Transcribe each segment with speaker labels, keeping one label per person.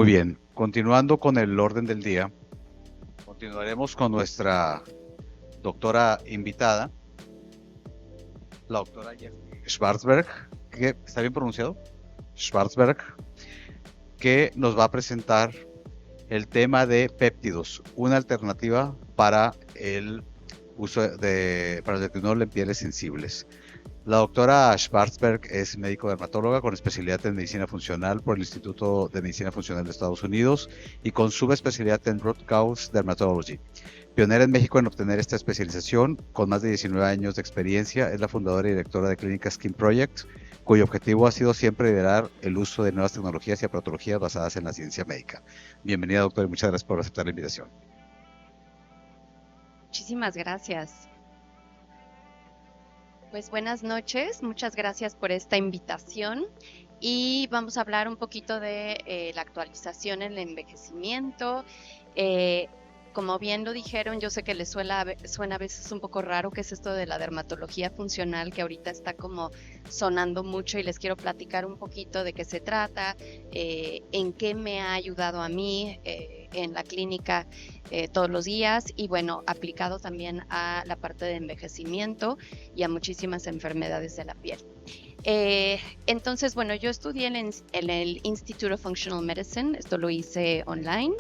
Speaker 1: Muy bien, continuando con el orden del día, continuaremos con nuestra doctora invitada, la doctora Jeffrey Schwarzberg, que está bien pronunciado, Schwarzberg, que nos va a presentar el tema de péptidos, una alternativa para el uso para el retinol en pieles sensibles. La doctora Schwarzberg es médico dermatóloga con especialidad en medicina funcional por el Instituto de Medicina Funcional de Estados Unidos y con subespecialidad en root cause dermatology. Pionera en México en obtener esta especialización, con más de 19 años de experiencia, es la fundadora y directora de Clínica Skin Project, cuyo objetivo ha sido siempre liderar el uso de nuevas tecnologías y aparatologías basadas en la ciencia médica. Bienvenida, doctora, y muchas gracias por aceptar la invitación.
Speaker 2: Muchísimas gracias. Pues buenas noches, muchas gracias por esta invitación y vamos a hablar un poquito de la actualización en el envejecimiento. Como bien lo dijeron, yo sé que les suena a veces un poco raro qué es esto de la dermatología funcional, que ahorita está como sonando mucho, y les quiero platicar un poquito de qué se trata, en qué me ha ayudado a mí en la clínica todos los días, y bueno, aplicado también a la parte de envejecimiento y a muchísimas enfermedades de la piel. Entonces, bueno, yo estudié en el Institute of Functional Medicine, esto lo hice online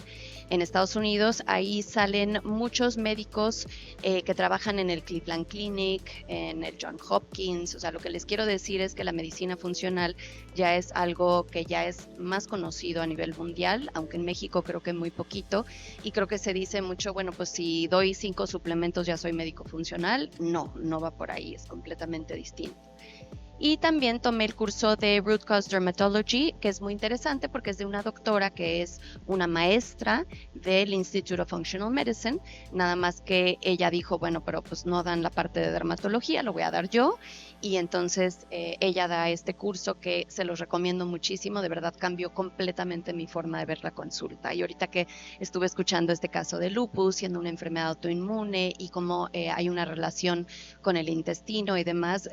Speaker 2: en Estados Unidos. Ahí salen muchos médicos que trabajan en el Cleveland Clinic, en el Johns Hopkins. O sea, lo que les quiero decir es que la medicina funcional ya es algo que ya es más conocido a nivel mundial, aunque en México creo que muy poquito, y creo que se dice mucho, bueno, pues si doy 5 suplementos ya soy médico funcional. No, no va por ahí, es completamente distinto. Y también tomé el curso de Root Cause Dermatology, que es muy interesante porque es de una doctora que es una maestra del Institute of Functional Medicine, nada más que ella dijo, bueno, pero pues no dan la parte de dermatología, lo voy a dar yo, y entonces ella da este curso que se los recomiendo muchísimo, de verdad cambió completamente mi forma de ver la consulta. Y ahorita que estuve escuchando este caso de lupus, siendo una enfermedad autoinmune, y cómo hay una relación con el intestino y demás,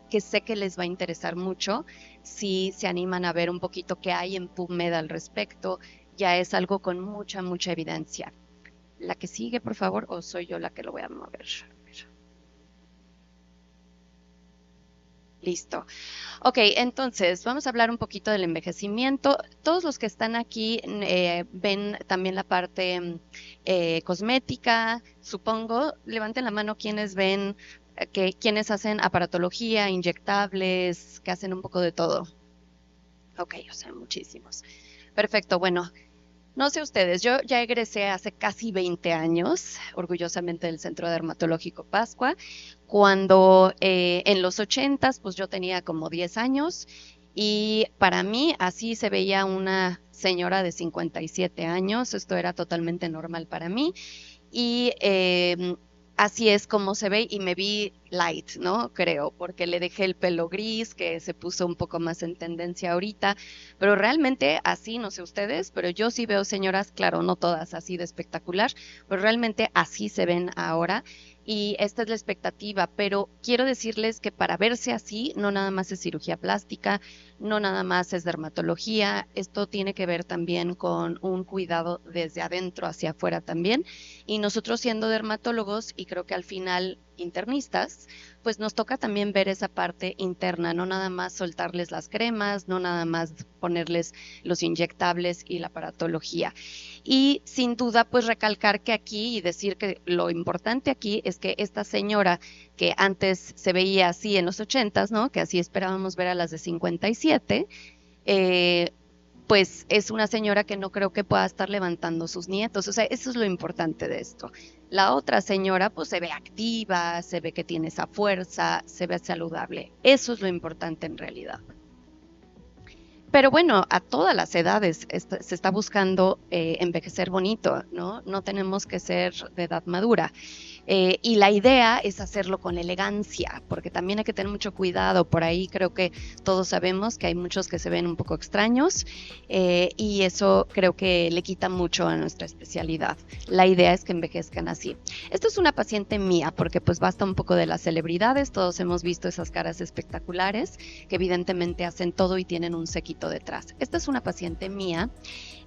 Speaker 2: que sé que les va a interesar mucho si se animan a ver un poquito qué hay en PubMed al respecto. Ya es algo con mucha, mucha evidencia. La que sigue, por favor, o soy yo la que lo voy a mover. Listo. Ok, entonces vamos a hablar un poquito del envejecimiento. Todos los que están aquí ven también la parte cosmética, supongo. Levanten la mano quienes ven, quienes hacen aparatología, inyectables, que hacen un poco de todo. Ok, o sea, muchísimos. Perfecto, bueno. No sé ustedes, yo ya egresé hace casi 20 años, orgullosamente del Centro Dermatológico Pascua, cuando en los 80s, pues yo tenía como 10 años, y para mí así se veía una señora de 57 años, esto era totalmente normal para mí, y así es como se ve, y me vi light, ¿no? Creo, porque le dejé el pelo gris, que se puso un poco más en tendencia ahorita, pero realmente así, no sé ustedes, pero yo sí veo señoras, claro, no todas así de espectacular, pero realmente así se ven ahora, y esta es la expectativa. Pero quiero decirles que para verse así, no nada más es cirugía plástica, no nada más es dermatología, esto tiene que ver también con un cuidado desde adentro hacia afuera también, y nosotros siendo dermatólogos, y creo que al final internistas, pues nos toca también ver esa parte interna, no nada más soltarles las cremas, no nada más ponerles los inyectables y la aparatología. Y sin duda, pues recalcar que aquí, y decir que lo importante aquí es que esta señora que antes se veía así en los 80s, ¿no? Que así esperábamos ver a las de 57, pues es una señora que no creo que pueda estar levantando sus nietos. O sea, eso es lo importante de esto. La otra señora pues se ve activa, se ve que tiene esa fuerza, se ve saludable. Eso es lo importante en realidad. Pero bueno, a todas las edades se está buscando envejecer bonito, ¿no? No tenemos que ser de edad madura. Y la idea es hacerlo con elegancia, porque también hay que tener mucho cuidado. Por ahí creo que todos sabemos que hay muchos que se ven un poco extraños, y eso creo que le quita mucho a nuestra especialidad. La idea es que envejezcan así. Esto es una paciente mía, porque pues basta un poco de las celebridades. Todos hemos visto esas caras espectaculares que evidentemente hacen todo y tienen un séquito detrás. Esta es una paciente mía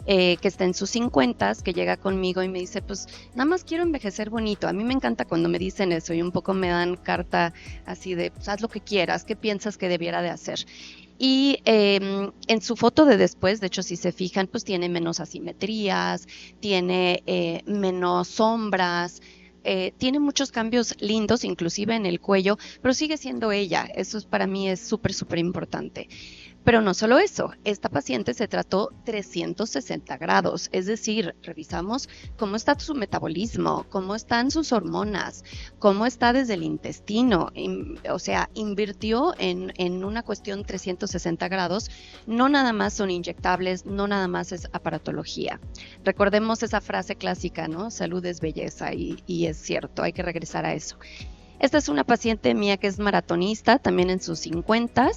Speaker 2: que está en sus 50, que llega conmigo y me dice, pues nada más quiero envejecer bonito. A mí me encanta cuando me dicen eso y un poco me dan carta así de, pues haz lo que quieras, ¿qué piensas que debiera de hacer? Y en su foto de después, de hecho, si se fijan, pues tiene menos asimetrías, tiene menos sombras, tiene muchos cambios lindos, inclusive en el cuello, pero sigue siendo ella. Eso para mí es súper, súper importante. Pero no solo eso, esta paciente se trató 360 grados, es decir, revisamos cómo está su metabolismo, cómo están sus hormonas, cómo está desde el intestino, o sea, invirtió en una cuestión 360 grados, no nada más son inyectables, no nada más es aparatología. Recordemos esa frase clásica, ¿no? Salud es belleza, y es cierto, hay que regresar a eso. Esta es una paciente mía que es maratonista, también en sus 50,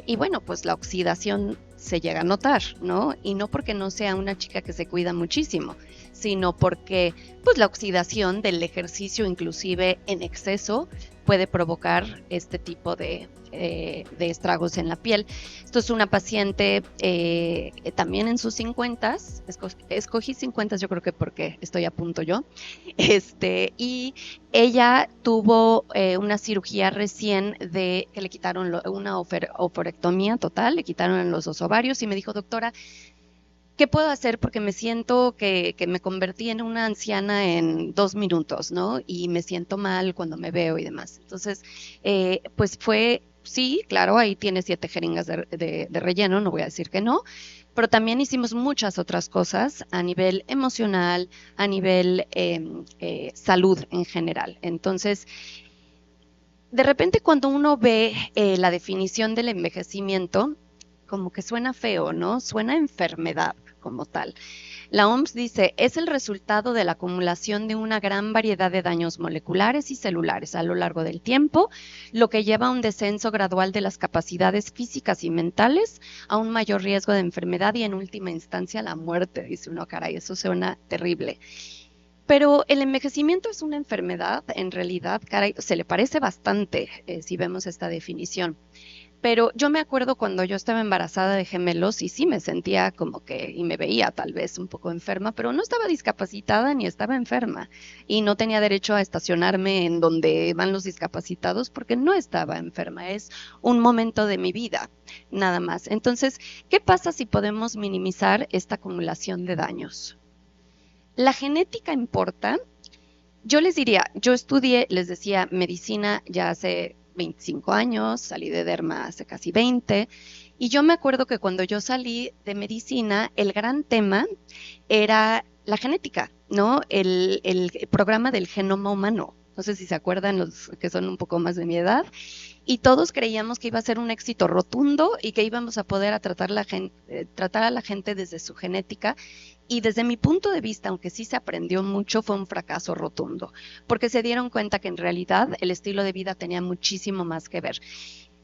Speaker 2: y bueno, pues la oxidación se llega a notar, ¿no? Y no porque no sea una chica que se cuida muchísimo, sino porque pues la oxidación del ejercicio, inclusive en exceso, puede provocar este tipo de estragos en la piel. Esto es una paciente también en sus 50, escogí 50 yo creo que porque estoy a punto yo, y ella tuvo una cirugía recién que le quitaron una oforectomía total, le quitaron los 2 ovarios y me dijo, doctora, ¿qué puedo hacer? Porque me siento que me convertí en una anciana en 2 minutos, ¿no? Y me siento mal cuando me veo y demás. Entonces, pues sí, claro, ahí tiene 7 jeringas de relleno, no voy a decir que no, pero también hicimos muchas otras cosas a nivel emocional, a nivel salud en general. Entonces, de repente cuando uno ve la definición del envejecimiento, como que suena feo, ¿no? Suena a enfermedad como tal. La OMS dice, es el resultado de la acumulación de una gran variedad de daños moleculares y celulares a lo largo del tiempo, lo que lleva a un descenso gradual de las capacidades físicas y mentales, a un mayor riesgo de enfermedad y en última instancia la muerte. Dice uno, caray, eso suena terrible. Pero el envejecimiento es una enfermedad, en realidad, caray, se le parece bastante si vemos esta definición. Pero yo me acuerdo cuando yo estaba embarazada de gemelos y sí me sentía como que, y me veía tal vez un poco enferma, pero no estaba discapacitada ni estaba enferma. Y no tenía derecho a estacionarme en donde van los discapacitados porque no estaba enferma. Es un momento de mi vida, nada más. Entonces, ¿qué pasa si podemos minimizar esta acumulación de daños? La genética importa. Yo les diría, yo estudié, les decía, medicina ya hace 25 años, salí de Derma hace casi 20, y yo me acuerdo que cuando yo salí de medicina, el gran tema era la genética, ¿no? El programa del genoma humano. No sé si se acuerdan los que son un poco más de mi edad, y todos creíamos que iba a ser un éxito rotundo y que íbamos a poder tratar a la gente desde su genética. Y desde mi punto de vista, aunque sí se aprendió mucho, fue un fracaso rotundo, porque se dieron cuenta que en realidad el estilo de vida tenía muchísimo más que ver.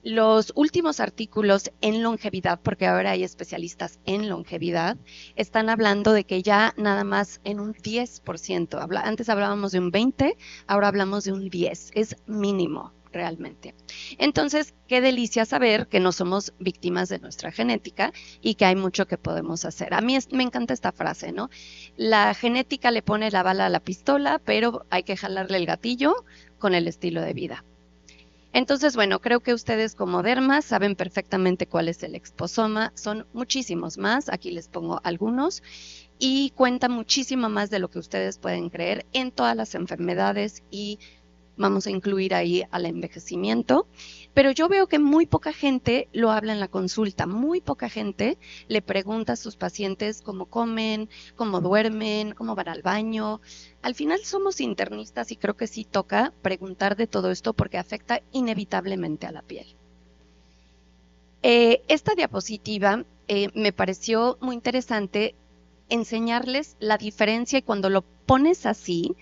Speaker 2: Los últimos artículos en longevidad, porque ahora hay especialistas en longevidad, están hablando de que ya nada más en un 10%, antes hablábamos de un 20%, ahora hablamos de un 10%, es mínimo realmente. Entonces, qué delicia saber que no somos víctimas de nuestra genética y que hay mucho que podemos hacer. A mí me encanta esta frase, ¿no? La genética le pone la bala a la pistola, pero hay que jalarle el gatillo con el estilo de vida. Entonces, bueno, creo que ustedes como dermas saben perfectamente cuál es el exposoma. Son muchísimos más, aquí les pongo algunos, y cuenta muchísimo más de lo que ustedes pueden creer en todas las enfermedades, y vamos a incluir ahí al envejecimiento. Pero yo veo que muy poca gente lo habla en la consulta, muy poca gente le pregunta a sus pacientes cómo comen, cómo duermen, cómo van al baño. Al final somos internistas y creo que sí toca preguntar de todo esto porque afecta inevitablemente a la piel. Esta diapositiva me pareció muy interesante enseñarles la diferencia, y cuando lo pones así,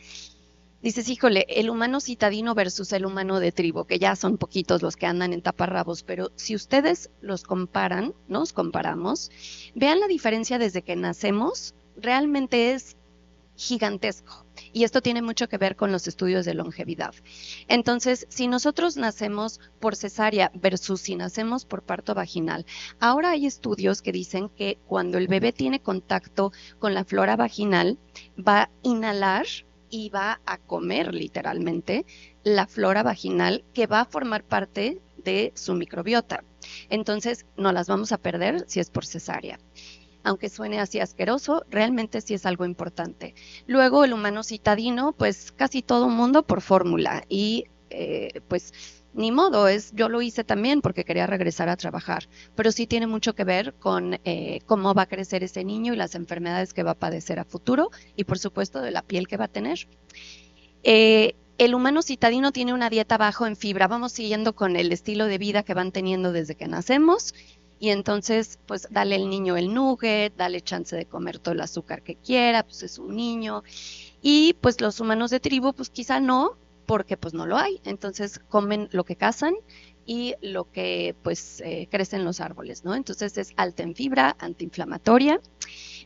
Speaker 2: Dices, híjole, el humano citadino versus el humano de tribu, que ya son poquitos los que andan en taparrabos, pero si ustedes los comparan, nos comparamos, vean la diferencia desde que nacemos, realmente es gigantesco. Y esto tiene mucho que ver con los estudios de longevidad. Entonces, si nosotros nacemos por cesárea versus si nacemos por parto vaginal, ahora hay estudios que dicen que cuando el bebé tiene contacto con la flora vaginal, va a inhalar y va a comer literalmente la flora vaginal que va a formar parte de su microbiota. Entonces, no las vamos a perder si es por cesárea. Aunque suene así asqueroso, realmente sí es algo importante. Luego el humano citadino, pues casi todo mundo por fórmula y pues ni modo, yo lo hice también porque quería regresar a trabajar, pero sí tiene mucho que ver con cómo va a crecer ese niño y las enfermedades que va a padecer a futuro y por supuesto de la piel que va a tener. El humano citadino tiene una dieta bajo en fibra, vamos siguiendo con el estilo de vida que van teniendo desde que nacemos y entonces pues dale al niño el nugget, dale chance de comer todo el azúcar que quiera, pues es un niño y pues los humanos de tribu pues quizá no, porque pues no lo hay, entonces comen lo que cazan y lo que pues crece en los árboles, ¿no? Entonces es alta en fibra, antiinflamatoria.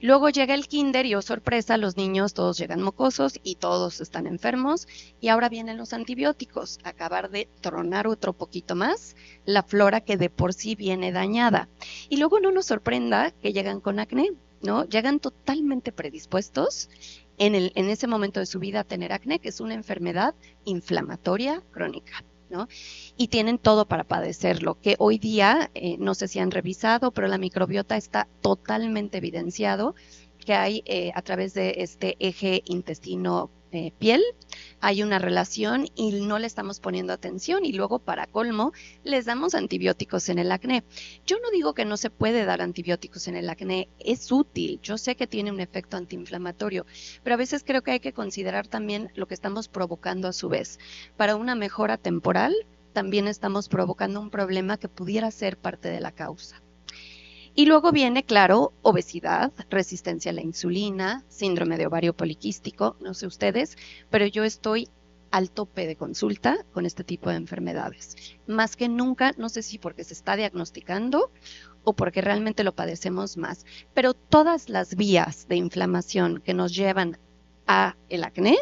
Speaker 2: Luego llega el kinder y, oh sorpresa, los niños todos llegan mocosos y todos están enfermos. Y ahora vienen los antibióticos, acabar de tronar otro poquito más la flora que de por sí viene dañada. Y luego no nos sorprenda que llegan con acné, ¿no? Llegan totalmente predispuestos en ese momento de su vida a tener acné, que es una enfermedad inflamatoria crónica, ¿no? Y tienen todo para padecerlo, que hoy día, no sé si han revisado, pero la microbiota está totalmente evidenciado que hay a través de este eje intestino-piel, hay una relación y no le estamos poniendo atención y luego para colmo les damos antibióticos en el acné. Yo no digo que no se puede dar antibióticos en el acné, es útil, yo sé que tiene un efecto antiinflamatorio, pero a veces creo que hay que considerar también lo que estamos provocando a su vez. Para una mejora temporal, también estamos provocando un problema que pudiera ser parte de la causa. Y luego viene, claro, obesidad, resistencia a la insulina, síndrome de ovario poliquístico, no sé ustedes, pero yo estoy al tope de consulta con este tipo de enfermedades. Más que nunca, no sé si porque se está diagnosticando o porque realmente lo padecemos más, pero todas las vías de inflamación que nos llevan a el acné,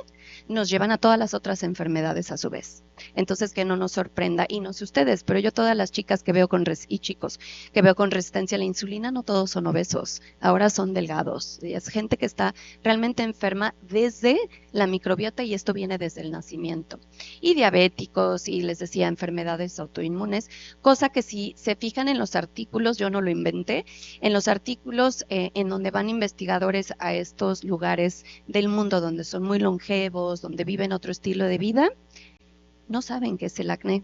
Speaker 2: nos llevan a todas las otras enfermedades a su vez. Entonces, que no nos sorprenda, y no sé ustedes, pero yo todas las chicas que veo y chicos que veo con resistencia a la insulina, no todos son obesos, ahora son delgados. Es gente que está realmente enferma desde la microbiota y esto viene desde el nacimiento. Y diabéticos, y les decía, enfermedades autoinmunes, cosa que si se fijan en los artículos, yo no lo inventé, en los artículos en donde van investigadores a estos lugares del mundo donde son muy longevos, donde viven otro estilo de vida, no saben qué es el acné.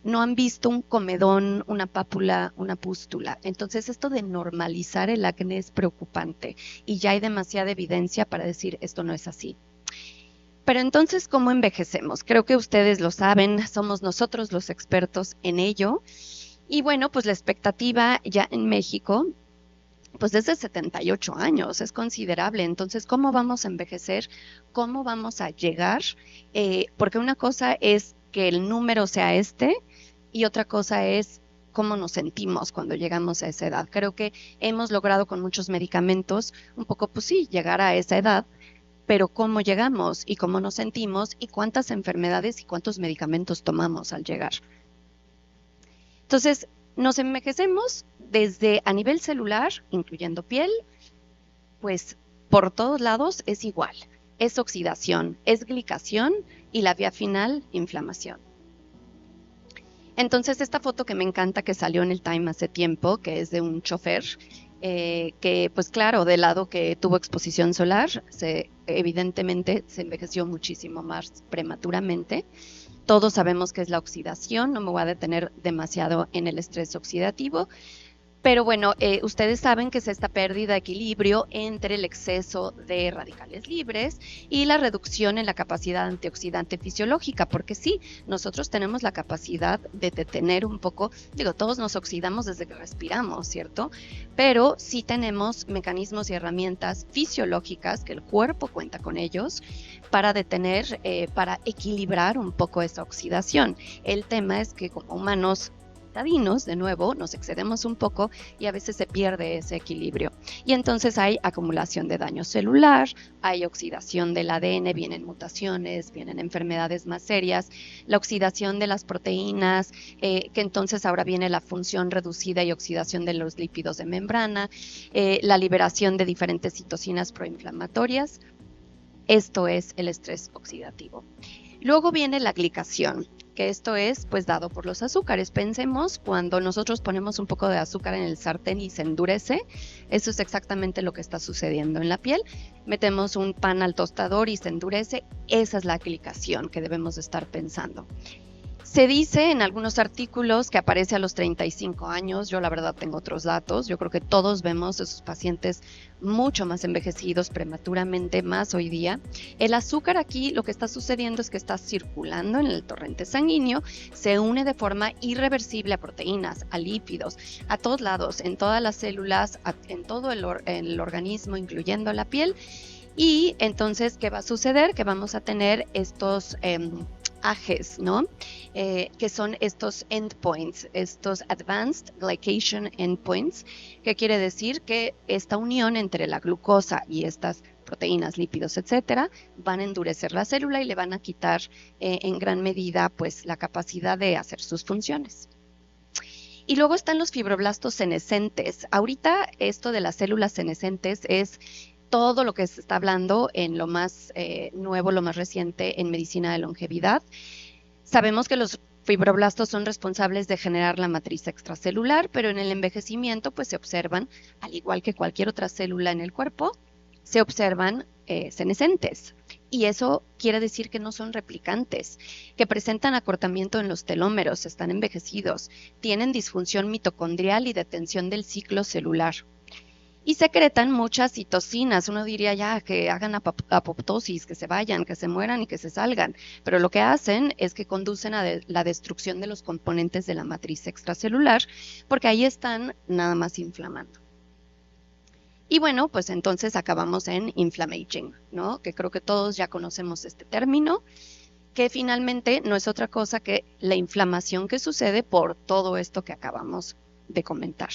Speaker 2: No han visto un comedón, una pápula, una pústula. Entonces, esto de normalizar el acné es preocupante y ya hay demasiada evidencia para decir esto no es así. Pero entonces, ¿cómo envejecemos? Creo que ustedes lo saben, somos nosotros los expertos en ello. Y bueno, pues la expectativa ya en México, pues desde 78 años, es considerable. Entonces, ¿cómo vamos a envejecer? ¿Cómo vamos a llegar? Porque una cosa es que el número sea este y otra cosa es cómo nos sentimos cuando llegamos a esa edad. Creo que hemos logrado con muchos medicamentos un poco, pues sí, llegar a esa edad, pero cómo llegamos y cómo nos sentimos y cuántas enfermedades y cuántos medicamentos tomamos al llegar. Entonces, nos envejecemos desde a nivel celular, incluyendo piel, pues por todos lados es igual. Es oxidación, es glicación y la vía final, inflamación. Entonces, esta foto que me encanta que salió en el Time hace tiempo, que es de un chofer, que pues claro, del lado que tuvo exposición solar, evidentemente se envejeció muchísimo más prematuramente. Todos sabemos que es la oxidación, no me voy a detener demasiado en el estrés oxidativo, Pero bueno, ustedes saben que es esta pérdida de equilibrio entre el exceso de radicales libres y la reducción en la capacidad antioxidante fisiológica, porque sí, nosotros tenemos la capacidad de detener un poco, todos nos oxidamos desde que respiramos, ¿cierto? Pero sí tenemos mecanismos y herramientas fisiológicas, que el cuerpo cuenta con ellos, para detener, para equilibrar un poco esa oxidación. El tema es que como humanos de nuevo, nos excedemos un poco y a veces se pierde ese equilibrio. Y entonces hay acumulación de daño celular, hay oxidación del ADN, vienen mutaciones, vienen enfermedades más serias, la oxidación de las proteínas, que entonces ahora viene la función reducida y oxidación de los lípidos de membrana, la liberación de diferentes citocinas proinflamatorias. Esto es el estrés oxidativo. Luego viene la glicación, que esto es pues dado por los azúcares. Pensemos cuando nosotros ponemos un poco de azúcar en el sartén y se endurece, eso es exactamente lo que está sucediendo en la piel. Metemos un pan al tostador y se endurece, esa es la glicación que debemos de estar pensando. Se dice en algunos artículos que aparece a los 35 años, yo la verdad tengo otros datos, yo creo que todos vemos a esos pacientes mucho más envejecidos prematuramente, más hoy día. El azúcar aquí lo que está sucediendo es que está circulando en el torrente sanguíneo, se une de forma irreversible a proteínas, a lípidos, a todos lados, en todas las células, en todo el organismo, incluyendo la piel. Y entonces, ¿qué va a suceder? Que vamos a tener estos AGEs, ¿no? Que son estos endpoints, estos Advanced Glycation Endpoints, que quiere decir que esta unión entre la glucosa y estas proteínas, lípidos, etcétera, van a endurecer la célula y le van a quitar en gran medida pues la capacidad de hacer sus funciones. Y luego están los fibroblastos senescentes. Ahorita esto de las células senescentes es todo lo que se está hablando en lo más nuevo, lo más reciente en medicina de longevidad. Sabemos que los fibroblastos son responsables de generar la matriz extracelular, pero en el envejecimiento pues se observan, al igual que cualquier otra célula en el cuerpo, se observan senescentes. Y eso quiere decir que no son replicantes, que presentan acortamiento en los telómeros, están envejecidos, tienen disfunción mitocondrial y detención del ciclo celular. Y secretan muchas citocinas, uno diría ya que hagan apoptosis, que se vayan, que se mueran y que se salgan, pero lo que hacen es que conducen a la destrucción de los componentes de la matriz extracelular, porque ahí están nada más inflamando. Y bueno, pues entonces acabamos en inflammaging, ¿no? Que creo que todos ya conocemos este término, que finalmente no es otra cosa que la inflamación que sucede por todo esto que acabamos de comentar.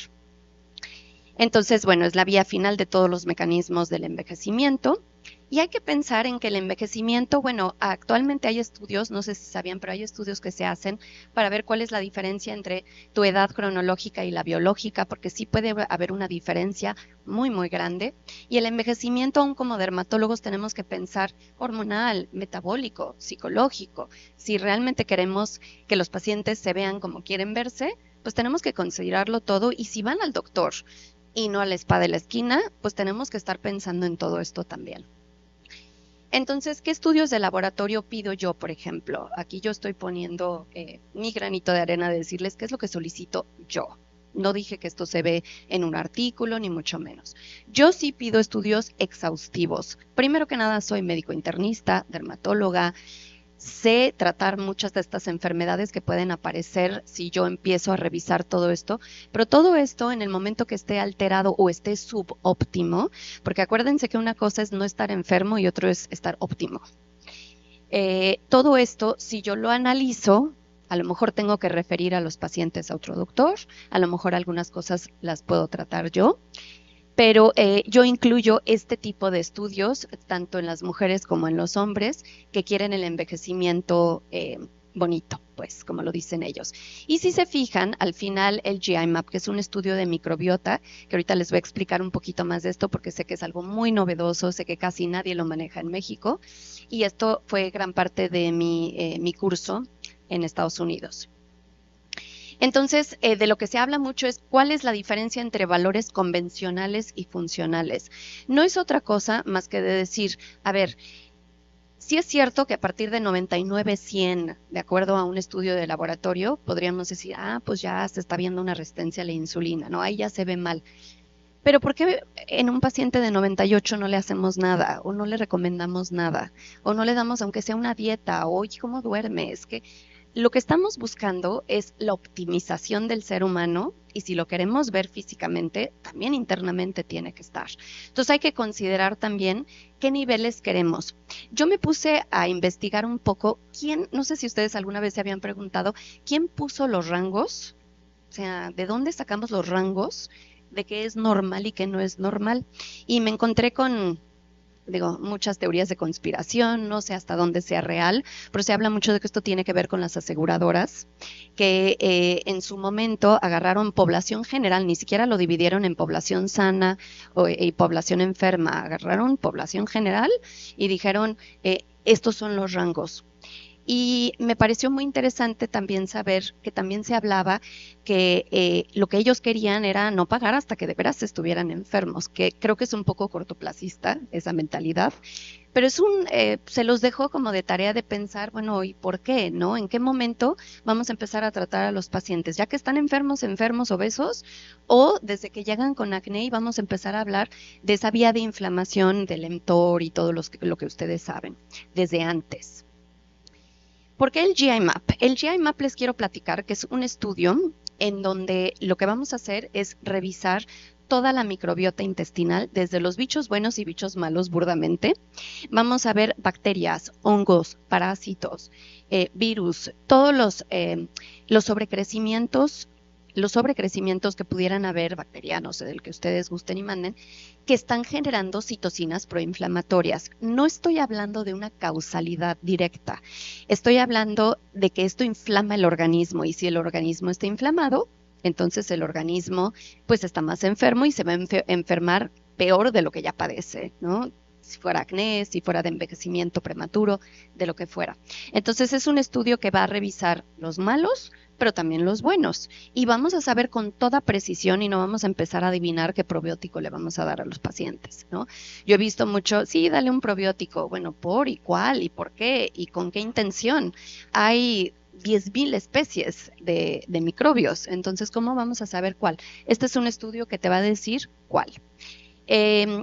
Speaker 2: Entonces, bueno, es la vía final de todos los mecanismos del envejecimiento. Y hay que pensar en que el envejecimiento, bueno, actualmente hay estudios, no sé si sabían, pero hay estudios que se hacen para ver cuál es la diferencia entre tu edad cronológica y la biológica, porque sí puede haber una diferencia muy, muy grande. Y el envejecimiento, aún como dermatólogos, tenemos que pensar hormonal, metabólico, psicológico. Si realmente queremos que los pacientes se vean como quieren verse, pues tenemos que considerarlo todo. Y si van al doctor y no a la spa de la esquina, pues tenemos que estar pensando en todo esto también. Entonces, ¿qué estudios de laboratorio pido yo, por ejemplo? Aquí yo estoy poniendo mi granito de arena de decirles qué es lo que solicito yo. No dije que esto se ve en un artículo, ni mucho menos. Yo sí pido estudios exhaustivos. Primero que nada, soy médico internista, dermatóloga, sé tratar muchas de estas enfermedades que pueden aparecer si yo empiezo a revisar todo esto, pero todo esto en el momento que esté alterado o esté subóptimo, porque acuérdense que una cosa es no estar enfermo y otro es estar óptimo. Todo esto, si yo lo analizo, a lo mejor tengo que referir a los pacientes a otro doctor, a lo mejor algunas cosas las puedo tratar yo, pero yo incluyo este tipo de estudios tanto en las mujeres como en los hombres que quieren el envejecimiento bonito, pues, como lo dicen ellos. Y si se fijan, al final el GI Map, que es un estudio de microbiota, que ahorita les voy a explicar un poquito más de esto porque sé que es algo muy novedoso, sé que casi nadie lo maneja en México, y esto fue gran parte de mi curso en Estados Unidos. Entonces, de lo que se habla mucho es cuál es la diferencia entre valores convencionales y funcionales. No es otra cosa más que de decir, a ver, Sí es cierto que a partir de 99-100, de acuerdo a un estudio de laboratorio, podríamos decir, pues ya se está viendo una resistencia a la insulina, ¿no? Ahí ya se ve mal. Pero ¿por qué en un paciente de 98 no le hacemos nada o no le recomendamos nada o no le damos aunque sea una dieta o oye, ¿cómo duerme? Es que lo que estamos buscando es la optimización del ser humano y si lo queremos ver físicamente, también internamente tiene que estar. Entonces hay que considerar también qué niveles queremos. Yo me puse a investigar un poco no sé si ustedes alguna vez se habían preguntado, ¿quién puso los rangos? O sea, ¿de dónde sacamos los rangos de qué es normal y qué no es normal? Y me encontré con muchas teorías de conspiración, no sé hasta dónde sea real, pero se habla mucho de que esto tiene que ver con las aseguradoras, que en su momento agarraron población general, ni siquiera lo dividieron en población sana y población enferma, agarraron población general y dijeron, estos son los rangos. Y me pareció muy interesante también saber que también se hablaba que lo que ellos querían era no pagar hasta que de veras estuvieran enfermos, que creo que es un poco cortoplacista esa mentalidad, pero se los dejo como de tarea de pensar, bueno, ¿y por qué? ¿No? ¿En qué momento vamos a empezar a tratar a los pacientes? ¿Ya que están enfermos, obesos? ¿O desde que llegan con acné y vamos a empezar a hablar de esa vía de inflamación, del mTOR y todo lo que ustedes saben, desde antes? ¿Por qué el GI Map? El GI Map les quiero platicar que es un estudio en donde lo que vamos a hacer es revisar toda la microbiota intestinal, desde los bichos buenos y bichos malos burdamente. Vamos a ver bacterias, hongos, parásitos, virus, todos los sobrecrecimientos que pudieran haber bacterianos, del que ustedes gusten y manden, que están generando citocinas proinflamatorias. No estoy hablando de una causalidad directa, estoy hablando de que esto inflama el organismo y si el organismo está inflamado, entonces el organismo pues está más enfermo y se va a enfermar peor de lo que ya padece, ¿no? Si fuera acné, si fuera de envejecimiento prematuro, de lo que fuera. Entonces es un estudio que va a revisar los malos, pero también los buenos. Y vamos a saber con toda precisión y no vamos a empezar a adivinar qué probiótico le vamos a dar a los pacientes, ¿no? Yo he visto mucho, sí, dale un probiótico, bueno, ¿por y cuál y por qué y con qué intención? Hay 10,000 especies de microbios, entonces, ¿cómo vamos a saber cuál? Este es un estudio que te va a decir cuál.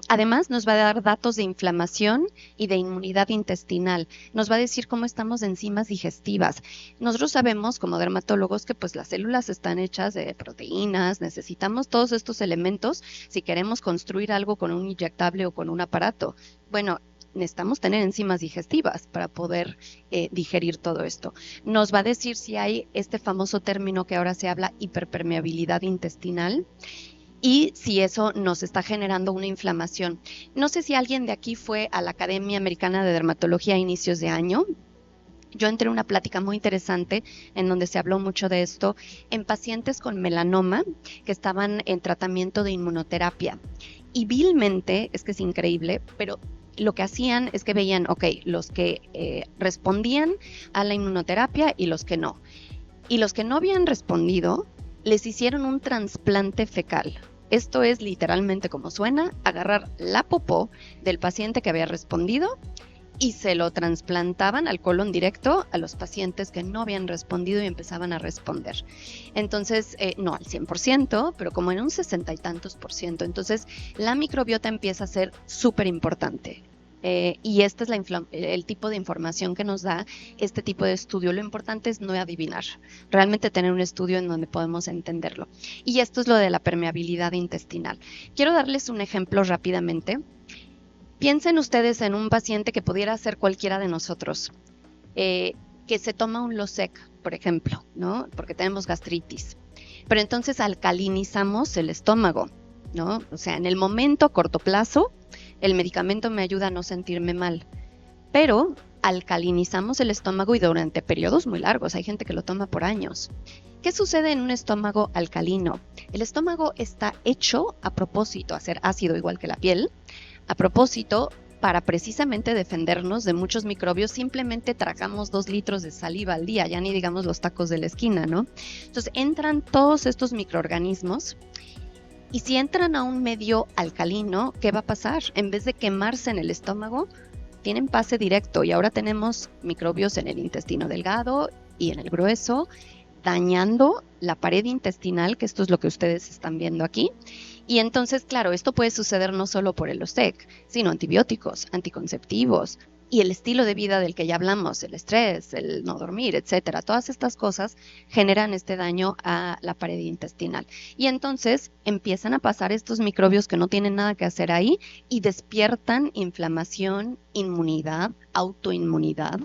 Speaker 2: Además, nos va a dar datos de inflamación y de inmunidad intestinal. Nos va a decir cómo estamos de enzimas digestivas. Nosotros sabemos, como dermatólogos, que pues las células están hechas de proteínas. Necesitamos todos estos elementos si queremos construir algo con un inyectable o con un aparato. Bueno, necesitamos tener enzimas digestivas para poder digerir todo esto. Nos va a decir si hay este famoso término que ahora se habla, hiperpermeabilidad intestinal, y si eso nos está generando una inflamación. No sé si alguien de aquí fue a la Academia Americana de Dermatología a inicios de año. Yo entré en una plática muy interesante en donde se habló mucho de esto en pacientes con melanoma que estaban en tratamiento de inmunoterapia. Y vilmente, es que es increíble, pero lo que hacían es que veían, los que respondían a la inmunoterapia y los que no. Y los que no habían respondido, les hicieron un trasplante fecal. Esto es literalmente como suena, agarrar la popó del paciente que había respondido y se lo trasplantaban al colon directo a los pacientes que no habían respondido y empezaban a responder. Entonces, no al 100%, pero como en un 60 y tantos %. Entonces, la microbiota empieza a ser súper importante. Y este es el tipo de información que nos da este tipo de estudio. Lo importante es no adivinar, realmente tener un estudio en donde podemos entenderlo. Y esto es lo de la permeabilidad intestinal. Quiero darles un ejemplo rápidamente. Piensen ustedes en un paciente que pudiera ser cualquiera de nosotros, que se toma un Losec, por ejemplo, ¿no? Porque tenemos gastritis. Pero entonces alcalinizamos el estómago, ¿no? O sea, en el momento corto plazo, el medicamento me ayuda a no sentirme mal, pero alcalinizamos el estómago y durante periodos muy largos. Hay gente que lo toma por años. ¿Qué sucede en un estómago alcalino? El estómago está hecho a propósito, a ser ácido igual que la piel, a propósito para precisamente defendernos de muchos microbios. Simplemente tragamos 2 litros de saliva al día, ya ni digamos los tacos de la esquina, ¿no? Entonces entran todos estos microorganismos. Y si entran a un medio alcalino, ¿qué va a pasar? En vez de quemarse en el estómago, tienen pase directo y ahora tenemos microbios en el intestino delgado y en el grueso, dañando la pared intestinal, que esto es lo que ustedes están viendo aquí. Y entonces, claro, esto puede suceder no solo por el OSTEC, sino antibióticos, anticonceptivos y el estilo de vida del que ya hablamos, el estrés, el no dormir, etcétera. Todas estas cosas generan este daño a la pared intestinal. Y entonces empiezan a pasar estos microbios que no tienen nada que hacer ahí y despiertan inflamación, inmunidad, autoinmunidad.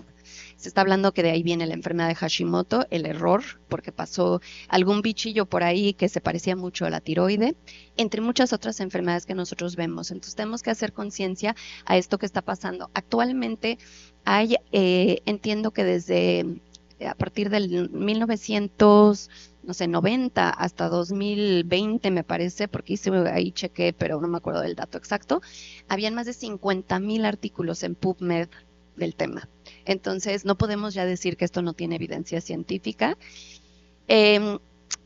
Speaker 2: Se está hablando que de ahí viene la enfermedad de Hashimoto, el error, porque pasó algún bichillo por ahí que se parecía mucho a la tiroide, entre muchas otras enfermedades que nosotros vemos. Entonces tenemos que hacer conciencia a esto que está pasando. Actualmente hay, entiendo que desde a partir del 1990 hasta 2020 me parece, porque ahí chequé, pero no me acuerdo del dato exacto, habían más de 50,000 artículos en PubMed del tema. Entonces, no podemos ya decir que esto no tiene evidencia científica.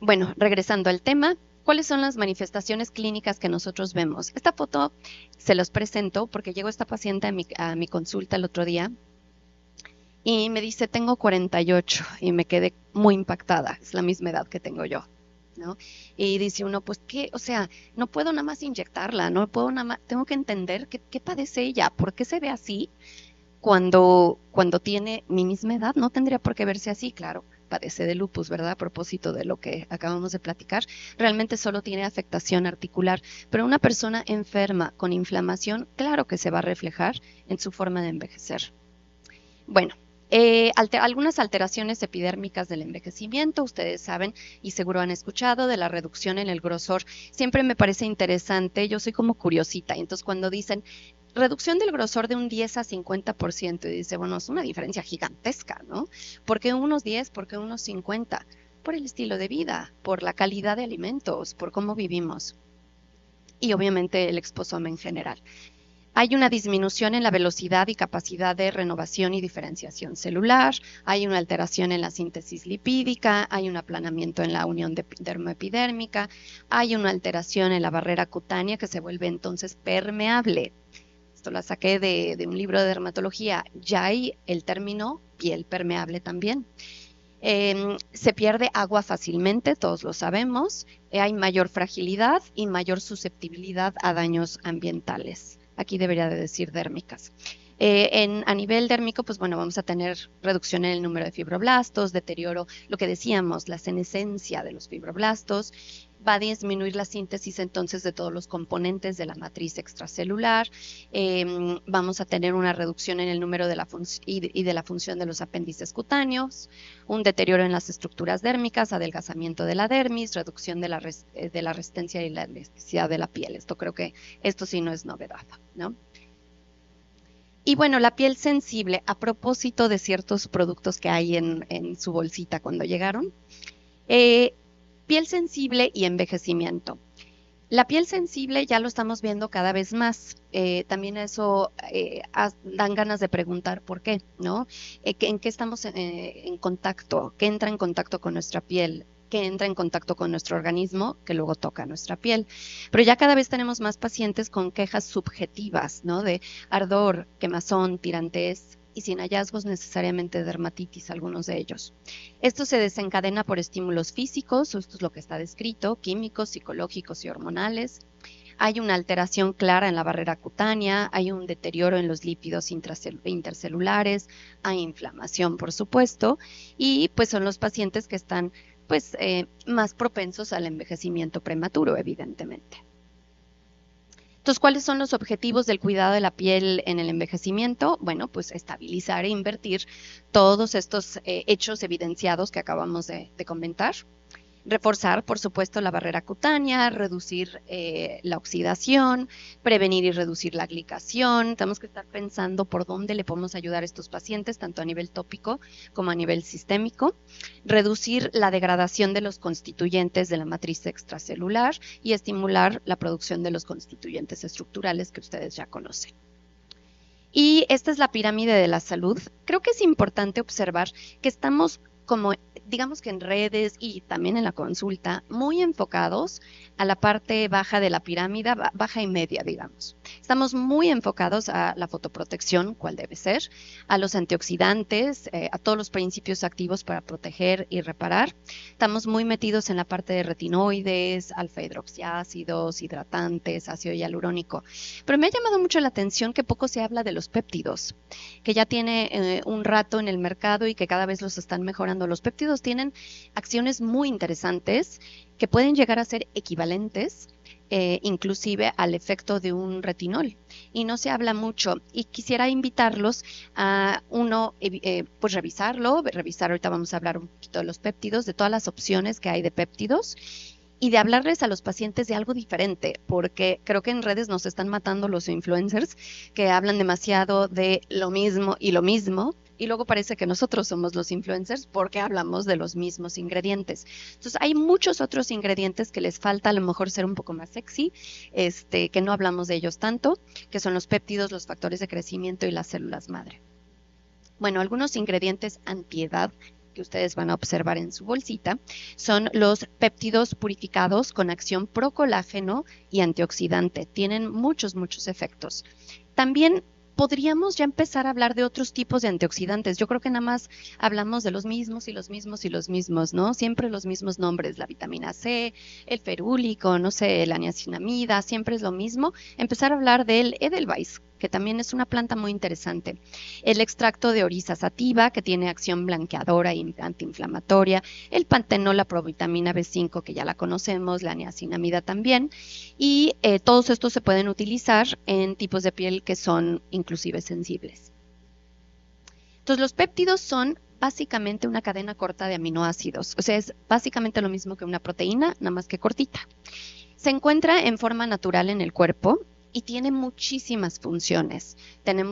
Speaker 2: Bueno, regresando al tema, ¿cuáles son las manifestaciones clínicas que nosotros vemos? Esta foto se los presento porque llegó esta paciente a mi consulta el otro día y me dice, tengo 48 y me quedé muy impactada, es la misma edad que tengo yo, ¿no? Y dice uno, pues, ¿qué? O sea, no puedo nada más inyectarla, no puedo nada más, tengo que entender qué padece ella, por qué se ve así. Cuando tiene mi misma edad, no tendría por qué verse así, claro, padece de lupus, ¿verdad? A propósito de lo que acabamos de platicar, realmente solo tiene afectación articular, pero una persona enferma con inflamación, claro que se va a reflejar en su forma de envejecer. Bueno, algunas alteraciones epidérmicas del envejecimiento, ustedes saben y seguro han escuchado de la reducción en el grosor. Siempre me parece interesante, yo soy como curiosita, entonces cuando dicen reducción del grosor de un 10 a 50%, y dice, bueno, es una diferencia gigantesca, ¿no? ¿Por qué unos 10? ¿Por qué unos 50? Por el estilo de vida, por la calidad de alimentos, por cómo vivimos y obviamente el exposoma en general. Hay una disminución en la velocidad y capacidad de renovación y diferenciación celular, hay una alteración en la síntesis lipídica, hay un aplanamiento en la unión dermoepidérmica, hay una alteración en la barrera cutánea que se vuelve entonces permeable. Esto la saqué de un libro de dermatología. Ya hay el término piel permeable también. Se pierde agua fácilmente, todos lo sabemos. Hay mayor fragilidad y mayor susceptibilidad a daños ambientales. Aquí debería de decir dérmicas. A nivel dérmico, pues bueno, vamos a tener reducción en el número de fibroblastos, deterioro, lo que decíamos, la senescencia de los fibroblastos, va a disminuir la síntesis entonces de todos los componentes de la matriz extracelular, vamos a tener una reducción en el número de de la función de los apéndices cutáneos, un deterioro en las estructuras dérmicas, adelgazamiento de la dermis, reducción de la resistencia y la elasticidad de la piel. Esto creo que esto sí no es novedad, ¿no? Y bueno, la piel sensible, a propósito de ciertos productos que hay en su bolsita cuando llegaron, piel sensible y envejecimiento. La piel sensible ya lo estamos viendo cada vez más. También eso dan ganas de preguntar por qué, ¿no? ¿En qué estamos en contacto? ¿Qué entra en contacto con nuestra piel? ¿Qué entra en contacto con nuestro organismo que luego toca nuestra piel? Pero ya cada vez tenemos más pacientes con quejas subjetivas, ¿no? De ardor, quemazón, tirantez y sin hallazgos necesariamente de dermatitis, algunos de ellos. Esto se desencadena por estímulos físicos, esto es lo que está descrito, químicos, psicológicos y hormonales. Hay una alteración clara en la barrera cutánea, hay un deterioro en los lípidos intercelulares, hay inflamación, por supuesto, y pues son los pacientes que están pues más propensos al envejecimiento prematuro, evidentemente. Entonces, ¿cuáles son los objetivos del cuidado de la piel en el envejecimiento? Bueno, pues estabilizar e invertir todos estos hechos evidenciados que acabamos de comentar. Reforzar, por supuesto, la barrera cutánea, reducir la oxidación, prevenir y reducir la glicación. Tenemos que estar pensando por dónde le podemos ayudar a estos pacientes, tanto a nivel tópico como a nivel sistémico. Reducir la degradación de los constituyentes de la matriz extracelular y estimular la producción de los constituyentes estructurales que ustedes ya conocen. Y esta es la pirámide de la salud. Creo que es importante observar que estamos como digamos que en redes y también en la consulta, muy enfocados a la parte baja de la pirámide, baja y media, digamos. Estamos muy enfocados a la fotoprotección, cuál debe ser, a los antioxidantes, a todos los principios activos para proteger y reparar. Estamos muy metidos en la parte de retinoides, alfa hidroxiácidos, hidratantes, ácido hialurónico. Pero me ha llamado mucho la atención que poco se habla de los péptidos, que ya tiene un rato en el mercado y que cada vez los están mejorando. Los péptidos tienen acciones muy interesantes que pueden llegar a ser equivalentes inclusive al efecto de un retinol, y no se habla mucho, y quisiera invitarlos a uno, pues revisar, ahorita vamos a hablar un poquito de los péptidos, de todas las opciones que hay de péptidos, y de hablarles a los pacientes de algo diferente, porque creo que en redes nos están matando los influencers que hablan demasiado de lo mismo, y luego parece que nosotros somos los influencers porque hablamos de los mismos ingredientes. Entonces hay muchos otros ingredientes que les falta a lo mejor ser un poco más sexy, que no hablamos de ellos tanto, que son los péptidos, los factores de crecimiento y las células madre. Bueno, algunos ingredientes antiedad que ustedes van a observar en su bolsita son los péptidos purificados con acción procolágeno y antioxidante. Tienen muchos efectos. También podríamos ya empezar a hablar de otros tipos de antioxidantes. Yo creo que nada más hablamos de los mismos, ¿no? Siempre los mismos nombres, la vitamina C, el ferúlico, no sé, la niacinamida, siempre es lo mismo. Empezar a hablar del Edelweiss, que también es una planta muy interesante. El extracto de Oryza sativa, que tiene acción blanqueadora y antiinflamatoria. El pantenol, la provitamina B5, que ya la conocemos, la niacinamida también. Y todos estos se pueden utilizar en tipos de piel que son inclusive sensibles. Entonces, los péptidos son básicamente una cadena corta de aminoácidos. O sea, es básicamente lo mismo que una proteína, nada más que cortita. Se encuentra en forma natural en el cuerpo y tiene muchísimas funciones.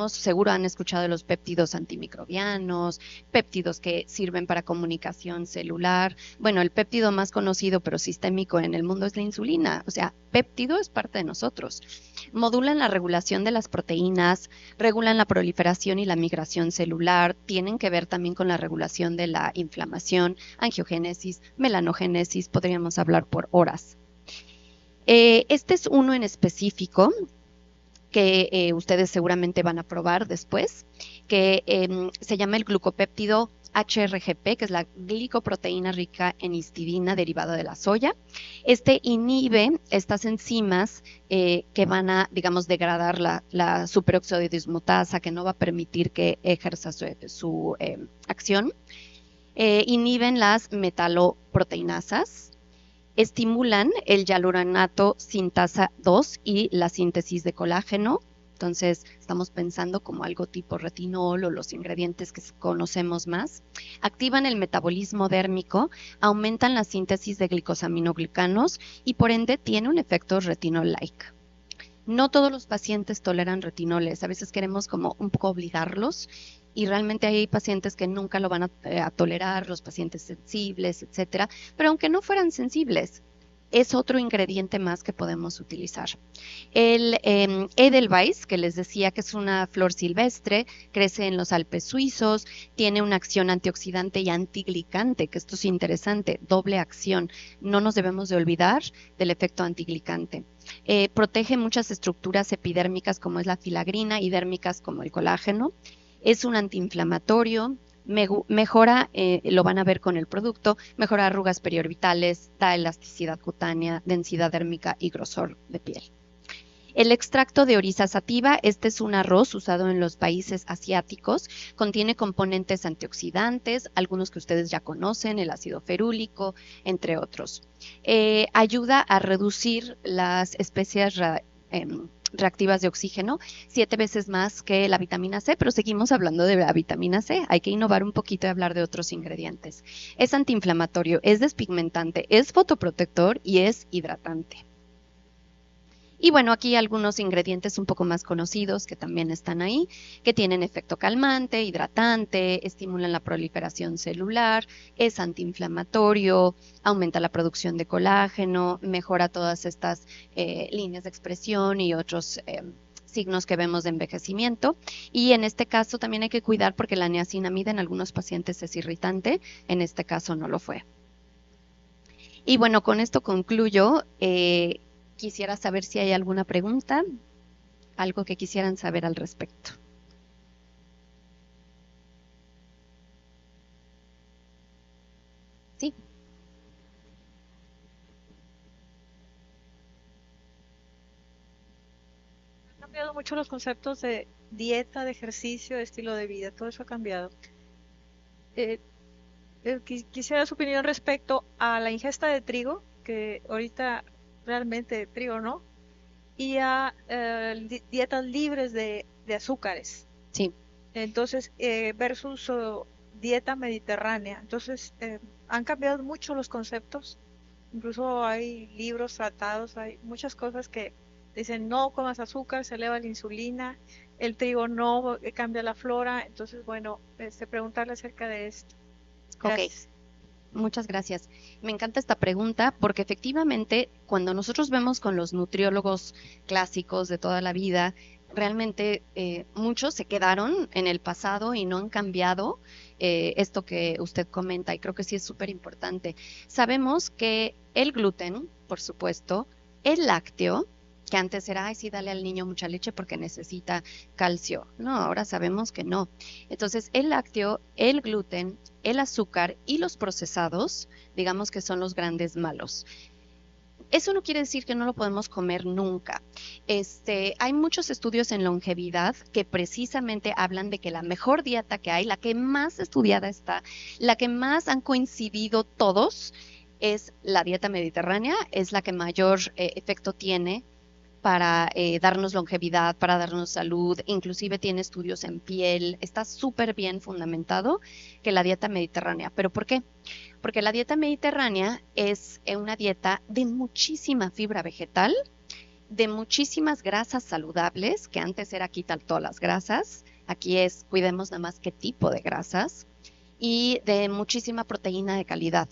Speaker 2: Seguro han escuchado de los péptidos antimicrobianos, péptidos que sirven para comunicación celular. Bueno, el péptido más conocido pero sistémico en el mundo es la insulina. O sea, péptido es parte de nosotros. Modulan la regulación de las proteínas, regulan la proliferación y la migración celular, tienen que ver también con la regulación de la inflamación, angiogénesis, melanogénesis, podríamos hablar por horas. Este es uno en específico que ustedes seguramente van a probar después, que se llama el glucopéptido HRGP, que es la glicoproteína rica en histidina derivada de la soya. Este inhibe estas enzimas que van a, digamos, degradar la superóxido de dismutasa, que no va a permitir que ejerza su acción. Inhiben las metaloproteinasas, estimulan el hialuronato sintasa 2 y la síntesis de colágeno. Entonces, estamos pensando como algo tipo retinol o los ingredientes que conocemos más. Activan el metabolismo dérmico, aumentan la síntesis de glicosaminoglicanos y por ende tiene un efecto retinol-like. No todos los pacientes toleran retinoles, a veces queremos como un poco obligarlos y realmente hay pacientes que nunca lo van a tolerar, los pacientes sensibles, etcétera, pero aunque no fueran sensibles, es otro ingrediente más que podemos utilizar. El Edelweiss, que les decía que es una flor silvestre, crece en los Alpes suizos, tiene una acción antioxidante y antiglicante, que esto es interesante, doble acción. No nos debemos de olvidar del efecto antiglicante. Protege muchas estructuras epidérmicas como es la filagrina y dérmicas como el colágeno. Es un antiinflamatorio, mejora, lo van a ver con el producto, mejora arrugas periorbitales, da elasticidad cutánea, densidad dérmica y grosor de piel. El extracto de Oryza sativa, este es un arroz usado en los países asiáticos, contiene componentes antioxidantes, algunos que ustedes ya conocen, el ácido ferúlico, entre otros. Ayuda a reducir las especies reactivas de oxígeno 7 veces más que la vitamina C, pero seguimos hablando de la vitamina C, hay que innovar un poquito y hablar de otros ingredientes. Es antiinflamatorio, es despigmentante, es fotoprotector y es hidratante. Y bueno, aquí algunos ingredientes un poco más conocidos que también están ahí, que tienen efecto calmante, hidratante, estimulan la proliferación celular, es antiinflamatorio, aumenta la producción de colágeno, mejora todas estas líneas de expresión y otros signos que vemos de envejecimiento, y en este caso también hay que cuidar porque la niacinamida en algunos pacientes es irritante, en este caso no lo fue. Y bueno, con esto concluyo. Quisiera saber si hay alguna pregunta, algo que quisieran saber al respecto. Sí.
Speaker 3: Han cambiado mucho los conceptos de dieta, de ejercicio, de estilo de vida, todo eso ha cambiado. Eh, Quisiera su opinión respecto a la ingesta de trigo, que ahorita realmente trigo no, y a dietas libres de azúcares.
Speaker 2: Sí.
Speaker 3: Entonces, versus dieta mediterránea. Entonces, han cambiado mucho los conceptos. Incluso hay libros, tratados, hay muchas cosas que dicen no comas azúcar, se eleva la insulina, el trigo no cambia la flora. Entonces, bueno, preguntarle acerca de esto. Gracias.
Speaker 2: Ok, muchas gracias. Me encanta esta pregunta porque efectivamente cuando nosotros vemos con los nutriólogos clásicos de toda la vida, realmente muchos se quedaron en el pasado y no han cambiado esto que usted comenta, y creo que sí es súper importante. Sabemos que el gluten, por supuesto, el lácteo, que antes era, ay, sí, dale al niño mucha leche porque necesita calcio. No, ahora sabemos que no. Entonces, el lácteo, el gluten, el azúcar y los procesados, digamos que son los grandes malos. Eso no quiere decir que no lo podemos comer nunca. Hay muchos estudios en longevidad que precisamente hablan de que la mejor dieta que hay, la que más estudiada está, la que más han coincidido todos, es la dieta mediterránea, es la que mayor efecto tiene para darnos longevidad, para darnos salud, inclusive tiene estudios en piel, está súper bien fundamentado que la dieta mediterránea. ¿Pero por qué? Porque la dieta mediterránea es una dieta de muchísima fibra vegetal, de muchísimas grasas saludables, que antes era quitar todas las grasas, aquí es cuidemos nada más qué tipo de grasas, y de muchísima proteína de calidad.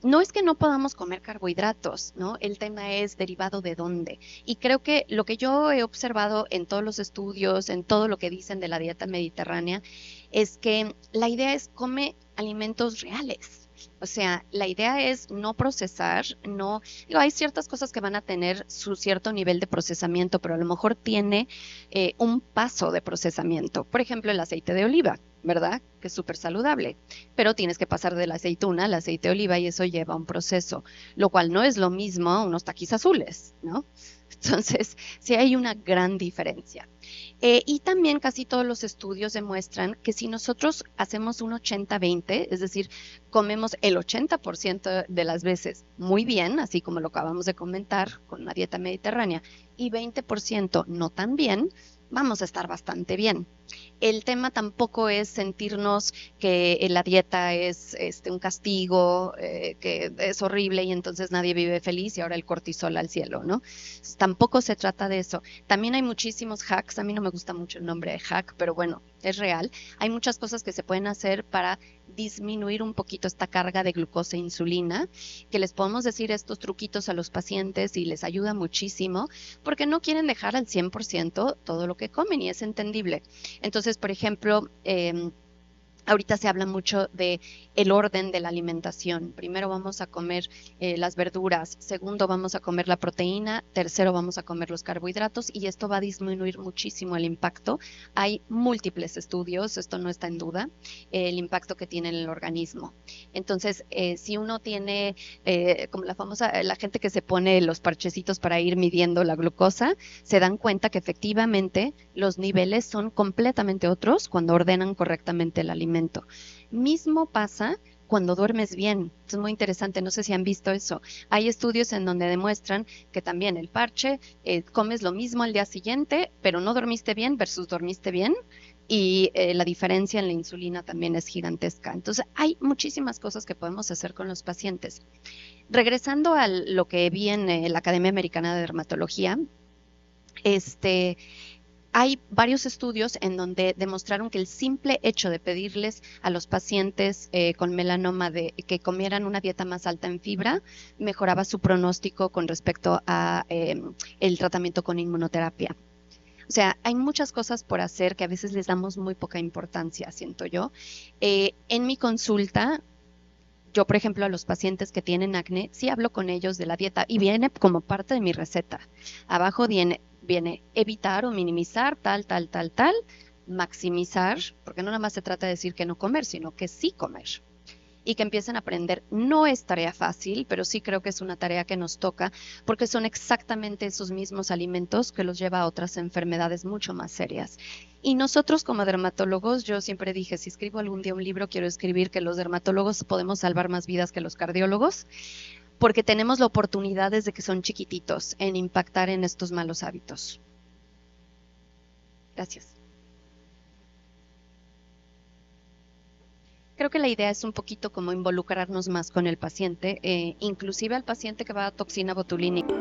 Speaker 2: No es que no podamos comer carbohidratos, ¿no? El tema es derivado de dónde. Y creo que lo que yo he observado en todos los estudios, en todo lo que dicen de la dieta mediterránea, es que la idea es come alimentos reales. O sea, la idea es no procesar, no, digo, hay ciertas cosas que van a tener su cierto nivel de procesamiento, pero a lo mejor tiene un paso de procesamiento. Por ejemplo, el aceite de oliva, ¿verdad? Que es súper saludable, pero tienes que pasar de la aceituna al aceite de oliva y eso lleva un proceso, lo cual no es lo mismo a unos taquis azules, ¿no? Entonces, sí hay una gran diferencia. Y también casi todos los estudios demuestran que si nosotros hacemos un 80-20, es decir, comemos el 80% de las veces muy bien, así como lo acabamos de comentar con una dieta mediterránea, y 20% no tan bien, vamos a estar bastante bien. El tema tampoco es sentirnos que la dieta es un castigo, que es horrible y entonces nadie vive feliz y ahora el cortisol al cielo, ¿no? Tampoco se trata de eso. También hay muchísimos hacks, a mí no me gusta mucho el nombre de hack, pero bueno, es real. Hay muchas cosas que se pueden hacer para disminuir un poquito esta carga de glucosa e insulina, que les podemos decir estos truquitos a los pacientes y les ayuda muchísimo, porque no quieren dejar al 100% todo lo que comen y es entendible. Entonces, por ejemplo, ahorita se habla mucho de el orden de la alimentación. Primero vamos a comer las verduras, segundo vamos a comer la proteína, tercero vamos a comer los carbohidratos y esto va a disminuir muchísimo el impacto. Hay múltiples estudios, esto no está en duda, el impacto que tiene en el organismo. Entonces, si uno tiene, como la gente que se pone los parchecitos para ir midiendo la glucosa, se dan cuenta que efectivamente los niveles son completamente otros cuando ordenan correctamente el alimento. Mismo pasa cuando duermes bien. Es muy interesante, no sé si han visto eso. Hay estudios en donde demuestran que también el parche, comes lo mismo al día siguiente, pero no dormiste bien versus dormiste bien. Y la diferencia en la insulina también es gigantesca. Entonces, hay muchísimas cosas que podemos hacer con los pacientes. Regresando a lo que vi en la Academia Americana de Dermatología, hay varios estudios en donde demostraron que el simple hecho de pedirles a los pacientes con melanoma que comieran una dieta más alta en fibra mejoraba su pronóstico con respecto a el tratamiento con inmunoterapia. O sea, hay muchas cosas por hacer que a veces les damos muy poca importancia, siento yo. En mi consulta, yo, por ejemplo, a los pacientes que tienen acné, sí hablo con ellos de la dieta y viene como parte de mi receta. Abajo viene evitar o minimizar tal, tal, tal, tal, maximizar, porque no nada más se trata de decir que no comer, sino que sí comer. Y que empiecen a aprender. No es tarea fácil, pero sí creo que es una tarea que nos toca, porque son exactamente esos mismos alimentos que los lleva a otras enfermedades mucho más serias. Y nosotros como dermatólogos, yo siempre dije, si escribo algún día un libro, quiero escribir que los dermatólogos podemos salvar más vidas que los cardiólogos, porque tenemos la oportunidad desde que son chiquititos en impactar en estos malos hábitos. Gracias. Creo que la idea es un poquito como involucrarnos más con el paciente, inclusive al paciente que va a toxina botulínica.